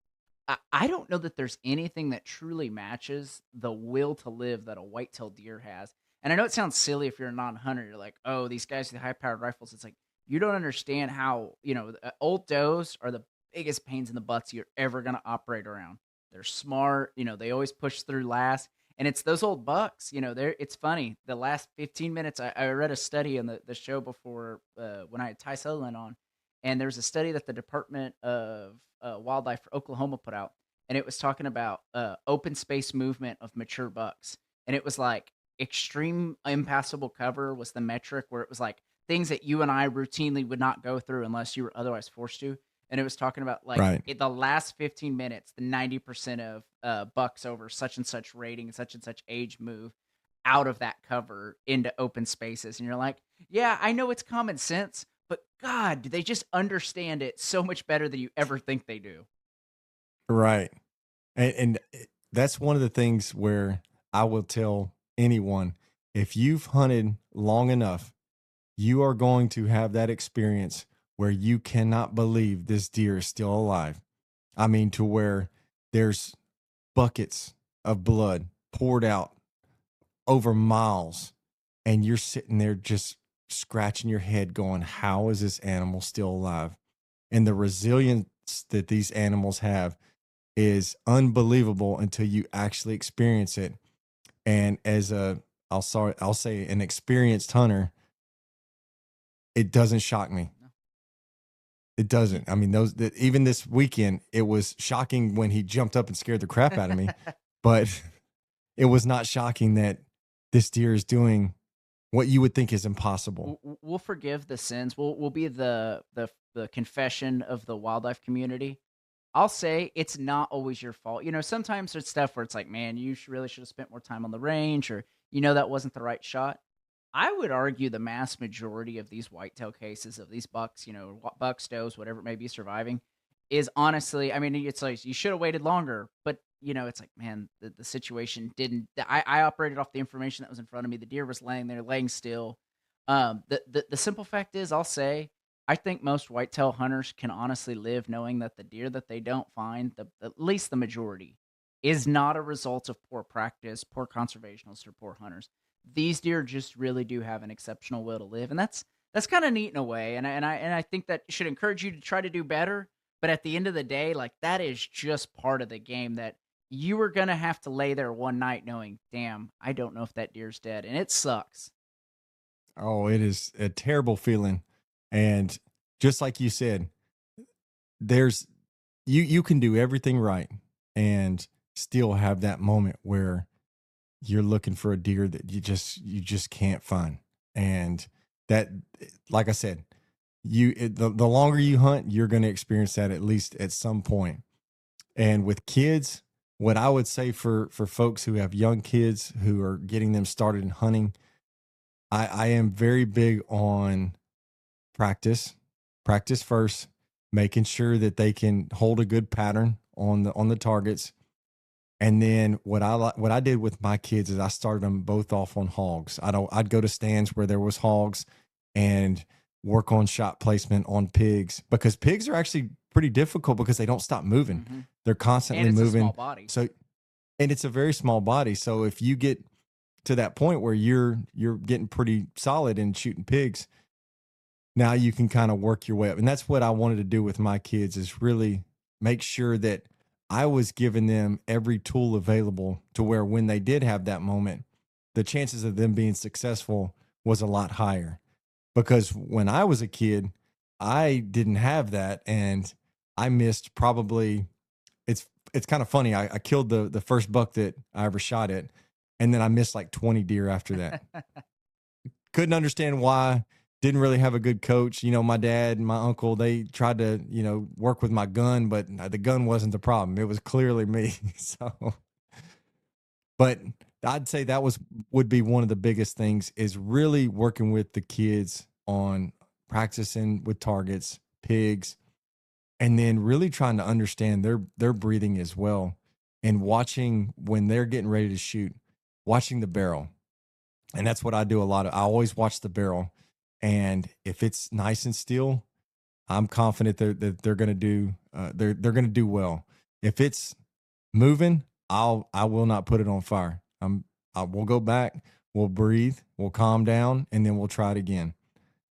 I don't know that there's anything that truly matches the will to live that a whitetail deer has. And I know it sounds silly if you're a non-hunter. You're like, oh, these guys with high-powered rifles. It's like you don't understand how old does are the biggest pains in the butts you're ever gonna operate around. They're smart. They always push through last. And it's those old bucks. It's funny. The last 15 minutes, I read a study on the show before when I had Ty Sutherland on, and there was a study that the Department of Wildlife for Oklahoma put out, and it was talking about open space movement of mature bucks, and it was like extreme impassable cover was the metric where it was like things that you and I routinely would not go through unless you were otherwise forced to. And it was talking about like Right. the last 15 minutes, the 90% of bucks over such and such rating, such and such age move out of that cover into open spaces. And you're like, yeah, I know it's common sense, but God, do they just understand it so much better than you ever think they do? Right. And that's one of the things where I will tell anyone, if you've hunted long enough, you are going to have that experience where you cannot believe this deer is still alive. I mean, to where there's buckets of blood poured out over miles, and you're sitting there just scratching your head going, how is this animal still alive? And the resilience that these animals have is unbelievable until you actually experience it. And as I'll say an experienced hunter, it doesn't shock me. No. It doesn't. I mean, even this weekend, it was shocking when he jumped up and scared the crap out of me, but it was not shocking that this deer is doing what you would think is impossible. We'll forgive the sins. We'll be the confession of the wildlife community. I'll say it's not always your fault. Sometimes there's stuff where it's like, man, you really should have spent more time on the range, or that wasn't the right shot. I would argue the mass majority of these whitetail cases of these bucks, bucks, does, whatever it may be, surviving, is honestly, I mean, it's like you should have waited longer, but it's like, man, the situation didn't. I operated off the information that was in front of me. The deer was laying there, laying still. The simple fact is, I'll say, I think most whitetail hunters can honestly live knowing that the deer that they don't find, at least the majority, is not a result of poor practice, poor conservationists, or poor hunters. These deer just really do have an exceptional will to live, and that's kind of neat in a way. And I think that should encourage you to try to do better. But at the end of the day, like, that is just part of the game that you are gonna have to lay there one night knowing, damn, I don't know if that deer's dead, and it sucks. Oh, it is a terrible feeling. And just like you said, there's you can do everything right and still have that moment where you're looking for a deer that you just can't find. And that, like I said, the longer you hunt, you're going to experience that at least at some point. And with kids, what I would say for folks who have young kids who are getting them started in hunting, I am very big on practice first, making sure that they can hold a good pattern on the targets. And then what I did with my kids is I started them both off on hogs. I'd go to stands where there was hogs and work on shot placement on pigs, because pigs are actually pretty difficult because they don't stop moving. Mm-hmm. They're constantly And it's moving. a small body. So, and it's a very small body. So if you get to that point where you're getting pretty solid in shooting pigs, now you can kind of work your way up. And that's what I wanted to do with my kids, is really make sure that I was giving them every tool available to where when they did have that moment, the chances of them being successful was a lot higher. Because when I was a kid, I didn't have that, and I missed probably, it's kind of funny. I killed the first buck that I ever shot at, and then I missed like 20 deer after that. Couldn't understand why. Didn't really have a good coach. My dad and my uncle, they tried to, work with my gun, but the gun wasn't the problem. It was clearly me. So, but I'd say that would be one of the biggest things, is really working with the kids on practicing with targets, pigs, and then really trying to understand their breathing as well, and watching when they're getting ready to shoot, watching the barrel. And that's what I do a lot of. I always watch the barrel. And if it's nice and still, I'm confident that they're going to do they're going to do well. If it's moving, I will not put it on fire. I will go back. we'll breathe, we'll calm down, and then we'll try it again.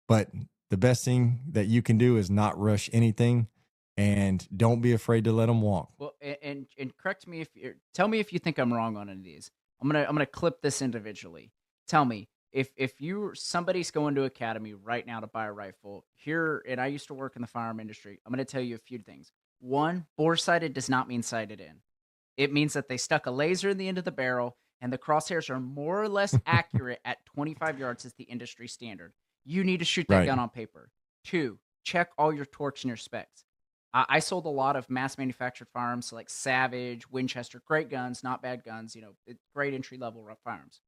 But the best thing that you can do is not rush anything, and don't be afraid to let them walk. Well, and correct me if you're, tell me if you think I'm wrong on any of these. I'm gonna clip this individually. Tell me if you somebody's going to academy right now to buy a rifle here, and I used to work in the firearm industry. I'm gonna tell you a few things. One, bore sighted does not mean sighted in. It means that they stuck a laser in the end of the barrel, and the crosshairs are more or less accurate at 25 yards as the industry standard. You need to shoot that Right. gun on paper. Two, check all your torques and your specs. I sold a lot of mass manufactured firearms, so like Savage, Winchester, great guns, not bad guns, great entry level firearms.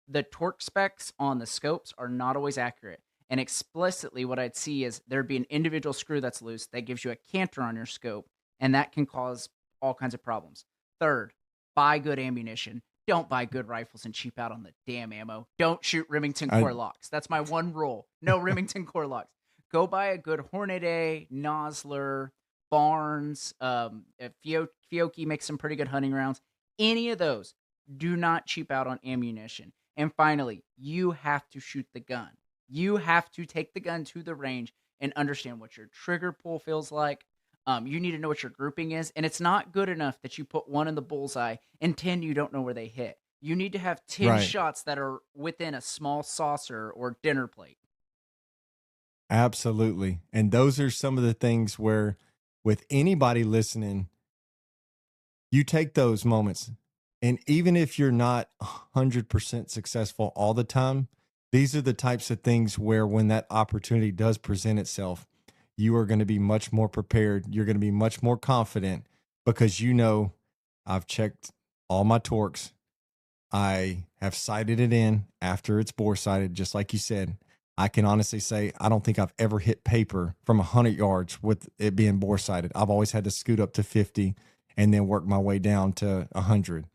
The torque specs on the scopes are not always accurate. And explicitly, what I'd see is there'd be an individual screw that's loose that gives you a canter on your scope, and that can cause all kinds of problems. Third, buy good ammunition. Don't buy good rifles and cheap out on the damn ammo. Don't shoot Remington I, core locks. That's my one rule. No Remington core locks. Go buy a good Hornady, Nosler, Barnes, Fiocchi makes some pretty good hunting rounds. Any of those, do not cheap out on ammunition. And finally, you have to shoot the gun. You have to take the gun to the range and understand what your trigger pull feels like. You need to know what your grouping is. And it's not good enough that you put one in the bullseye and 10 you don't know where they hit. You need to have 10 right. shots that are within a small saucer or dinner plate. Absolutely. And those are some of the things where, with anybody listening, you take those moments. And even if you're not 100% successful all the time, these are the types of things where, when that opportunity does present itself, you are going to be much more prepared. You're going to be much more confident because you know, I've checked all my torques. I have sighted it in after it's bore sighted, just like you said. I can honestly say I don't think I've ever hit paper from 100 yards with it being bore sighted. I've always had to scoot up to 50 and then work my way down to 100.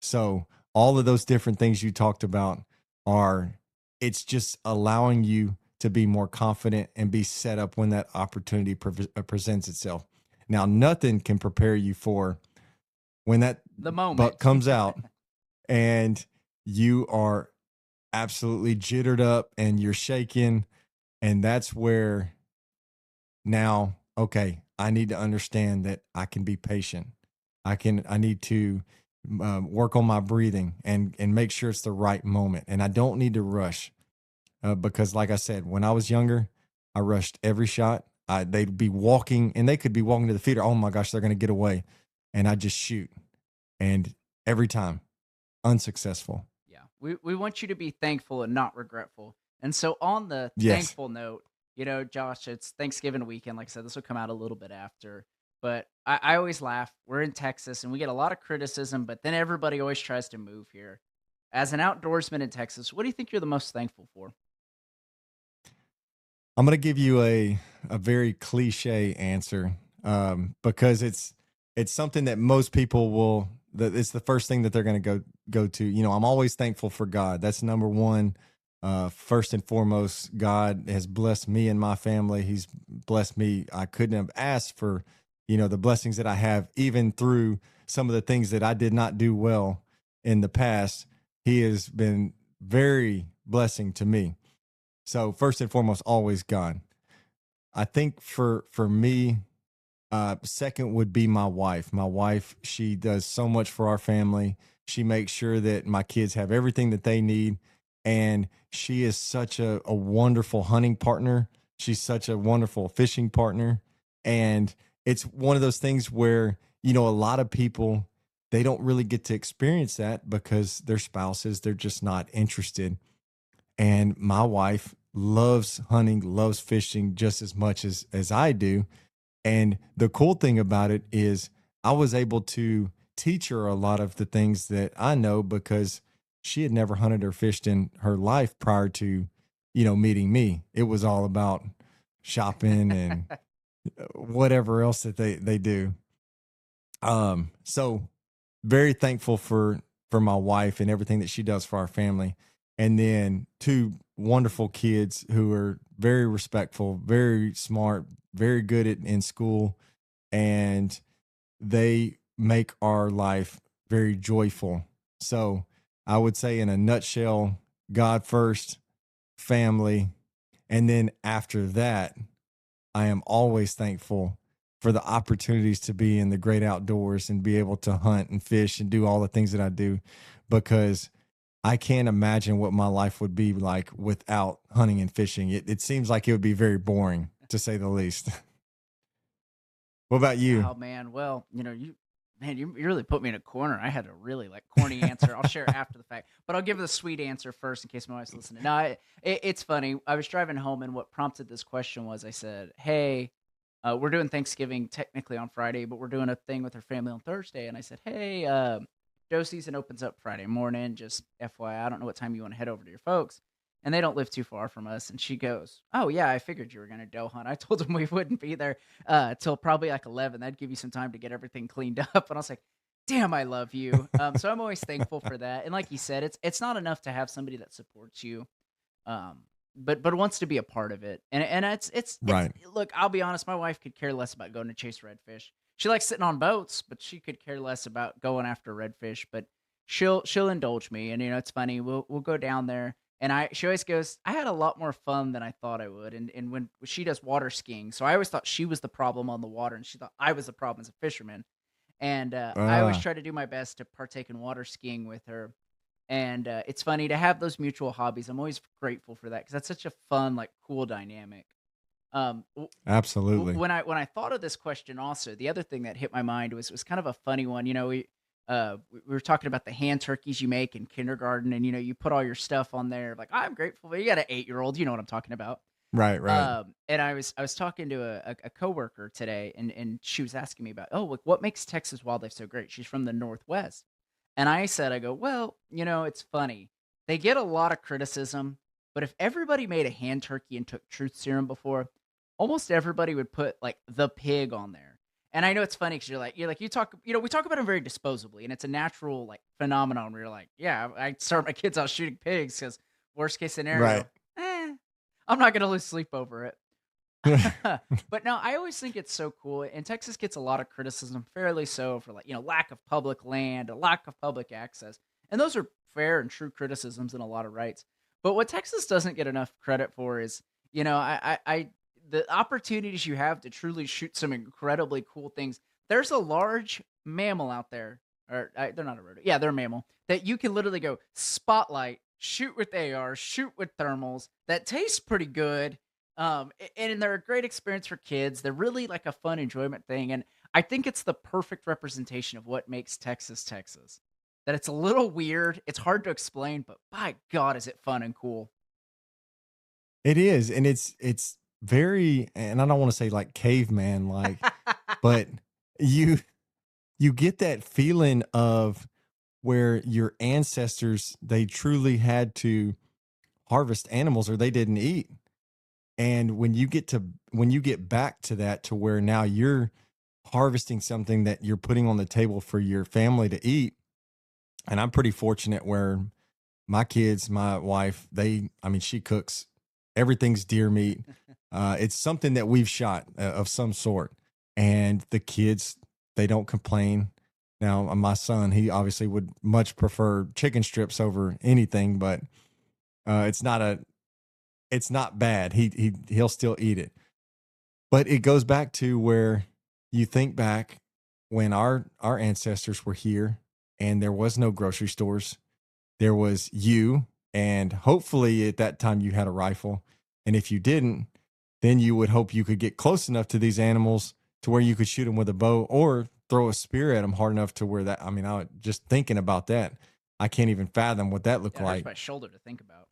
So all of those different things you talked about it's just allowing you to be more confident and be set up when that opportunity presents itself. Now, nothing can prepare you for when that The moment buck comes out and you are absolutely jittered up and you're shaking. And that's where now, okay, I need to understand that I can be patient. I need to work on my breathing and make sure it's the right moment. And I don't need to rush because, like I said, when I was younger, I rushed every shot. They'd be walking and they could be walking to the feeder. Oh my gosh, they're going to get away. And I just shoot. And every time, unsuccessful. Yeah. We want you to be thankful and not regretful. And so on the Yes. thankful note, Josh, it's Thanksgiving weekend. Like I said, this will come out a little bit after. But I always laugh. We're in Texas and we get a lot of criticism, but then everybody always tries to move here. As an outdoorsman in Texas, what do you think you're the most thankful for? I'm going to give you a very cliche answer because it's something that most people will. That it's the first thing that they're going to go to. I'm always thankful for God. That's number one. First and foremost, God has blessed me and my family. He's blessed me. I couldn't have asked for, the blessings that I have, even through some of the things that I did not do well in the past. He has been very blessing to me. So first and foremost, always God. I think for me, second would be my wife. My wife, she does so much for our family. She makes sure that my kids have everything that they need. And she is such a wonderful hunting partner. She's such a wonderful fishing partner. And it's one of those things where, a lot of people, they don't really get to experience that because their spouses, they're just not interested. And my wife loves hunting, loves fishing just as much as I do. And the cool thing about it is I was able to teach her a lot of the things that I know because she had never hunted or fished in her life prior to, meeting me. It was all about shopping and whatever else that they do. So very thankful for my wife and everything that she does for our family. And then two wonderful kids who are very respectful, very smart, very good in school, and they make our life very joyful. So I would say in a nutshell, God first, family, and then after that, I am always thankful for the opportunities to be in the great outdoors and be able to hunt and fish and do all the things that I do, because I can't imagine what my life would be like without hunting and fishing. It seems like it would be very boring, to say the least. What about you? Oh man, well, you really put me in a corner. I had a really like corny answer. I'll share it after the fact, but I'll give the sweet answer first in case my wife's listening. No, it's funny. I was driving home, and what prompted this question was I said, "Hey, we're doing Thanksgiving technically on Friday, but we're doing a thing with our family on Thursday." And I said, "Hey, doe season opens up Friday morning. Just FYI, I don't know what time you want to head over to your folks." And they don't live too far from us. And she goes, "Oh yeah, I figured you were gonna doe hunt." I told them we wouldn't be there till probably like 11. That'd give you some time to get everything cleaned up. And I was like, "Damn, I love you." So I'm always thankful for that. And like you said, it's not enough to have somebody that supports you, um, but wants to be a part of it. And it's Right. look, I'll be honest, my wife could care less about going to chase redfish. She likes sitting on boats, but she could care less about going after redfish. But she'll indulge me, and it's funny. We'll go down there, and she always goes, "I had a lot more fun than I thought I would." And when she does water skiing, so I always thought she was the problem on the water, and she thought I was the problem as a fisherman. And I always Ah, try to do my best to partake in water skiing with her. And it's funny to have those mutual hobbies. I'm always grateful for that because that's such a fun, like, cool dynamic. Um, w- absolutely. when I thought of this question, also the other thing that hit my mind was kind of a funny one. We were talking about the hand turkeys you make in kindergarten, and you put all your stuff on there. Like, I'm grateful, but you got an 8-year old. You know what I'm talking about. Right, right. And I was talking to a coworker today, and she was asking me about, oh, like, what makes Texas wildlife so great? She's from the Northwest, and I said, I go, well, it's funny. They get a lot of criticism, but if everybody made a hand turkey and took truth serum before, almost everybody would put like the pig on there. And I know it's funny because you're like we talk about them very disposably, and it's a natural like phenomenon where you're like, yeah, I start my kids out shooting pigs because worst case Right. scenario, I'm not gonna lose sleep over it. But no, I always think it's so cool. And Texas gets a lot of criticism, fairly so, for like, lack of public land, a lack of public access. And those are fair and true criticisms in a lot of rights. But what Texas doesn't get enough credit for is, the opportunities you have to truly shoot some incredibly cool things. There's a large mammal out there, or they're not a rodent. Yeah, they're a mammal that you can literally go spotlight, shoot with AR, shoot with thermals that tastes pretty good, and they're a great experience for kids. They're really like a fun enjoyment thing, and I think it's the perfect representation of what makes Texas Texas. That it's a little weird, it's hard to explain, but by God, is it fun and cool. It is, and it's very, and I don't want to say like caveman like, but you you get that feeling of where your ancestors, they truly had to harvest animals or they didn't eat. And when you get back to that, to where now you're harvesting something that you're putting on the table for your family to eat. And I'm pretty fortunate where my kids, my wife, I mean, she cooks, everything's deer meat. It's something that we've shot of some sort. And the kids, they don't complain. Now, my son, he obviously would much prefer chicken strips over anything, but it's it's not bad. He'll still eat it. But it goes back to where you think back when our ancestors were here and there was no grocery stores. There was you, and hopefully at that time you had a rifle. And if you didn't, then you would hope you could get close enough to these animals to where you could shoot them with a bow or throw a spear at them hard enough to where that, I mean, just thinking about that, I can't even fathom what that looked Yeah, it hurts like. my shoulder to think about.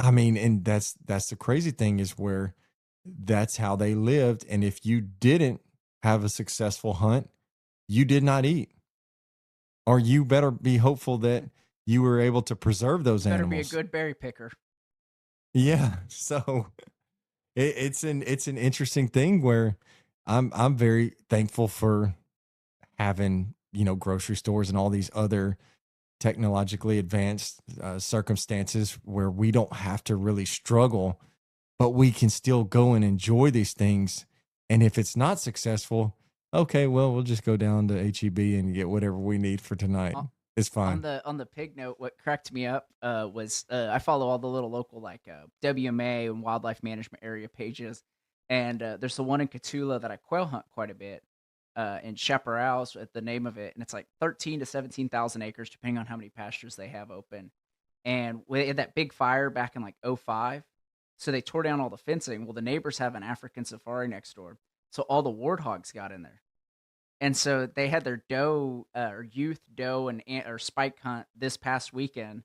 I mean, and that's the crazy thing, is where that's how they lived. And if you didn't have a successful hunt, you did not eat, or you better be hopeful that you were able to preserve those You better be a animals. good berry picker. Yeah. So it's an interesting thing where I'm very thankful for having, grocery stores and all these other technologically advanced circumstances where we don't have to really struggle, but we can still go and enjoy these things. And if it's not successful, okay, well, we'll just go down to HEB and get whatever we need for tonight. It's fine. On the pig note, what cracked me up was I follow all the little local like WMA and wildlife management area pages, and there's the one in Catula that I quail hunt quite a bit in Chaparral's at the name of it, and it's like 13 to 17,000 acres depending on how many pastures they have open. And we had that big fire back in like '05, so they tore down all the fencing. Well, the neighbors have an African safari next door, so all the warthogs got in there. And so they had their doe or youth doe and or spike hunt this past weekend,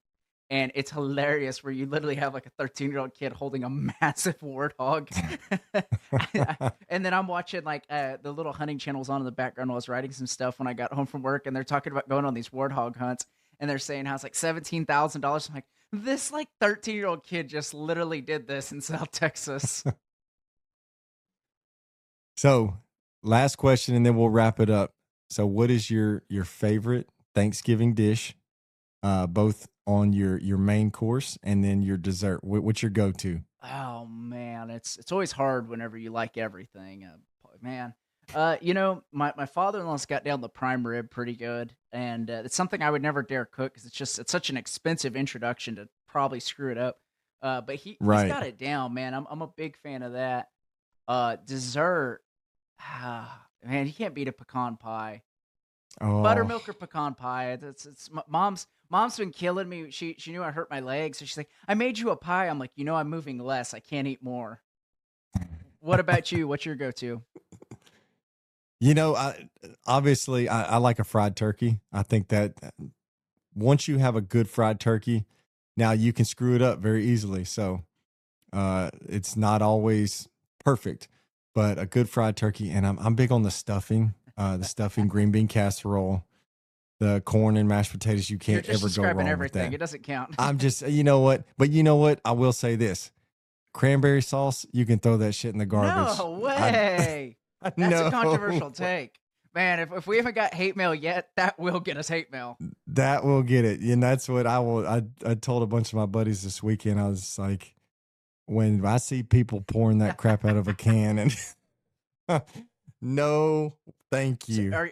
and it's hilarious where you literally have like a 13-year-old kid holding a massive warthog, and then I'm watching like the little hunting channels on in the background while I was writing some stuff when I got home from work, and they're talking about going on these warthog hunts, and they're saying how it's like $17,000. I'm like, this like 13-year-old kid just literally did this in South Texas. So, last question, and then we'll wrap it up. So, what is your favorite Thanksgiving dish, both on your main course and then your dessert? What's your go to? Oh man, it's always hard whenever you like everything. Man, my father-in-law's got down the prime rib pretty good, and it's something I would never dare cook because it's such an expensive introduction to probably screw it up. But he's Right. got it down, man. I'm a big fan of that. Dessert, man, you can't beat a pecan pie. Oh, Buttermilk or pecan pie. Mom's been killing me. She knew I hurt my leg, so she's like, "I made you a pie." I'm like, I'm moving less. I can't eat more. What about you? What's your go-to? I obviously I like a fried turkey. I think that once you have a good fried turkey, now you can screw it up very easily. So it's not always perfect, but a good fried turkey, and I'm big on the stuffing, green bean casserole, the corn and mashed potatoes. You You're can't just ever go describing wrong with everything. that. It doesn't count. I'm just, you know what? I will say this: cranberry sauce, you can throw that shit in the garbage. No I way. That's a no, controversial take. Man, if we haven't got hate mail yet, that will get us hate mail. that will get it, and that's what I will. I told a bunch of my buddies this weekend. I was like, when I see people pouring that crap out of a can, and no, thank So you.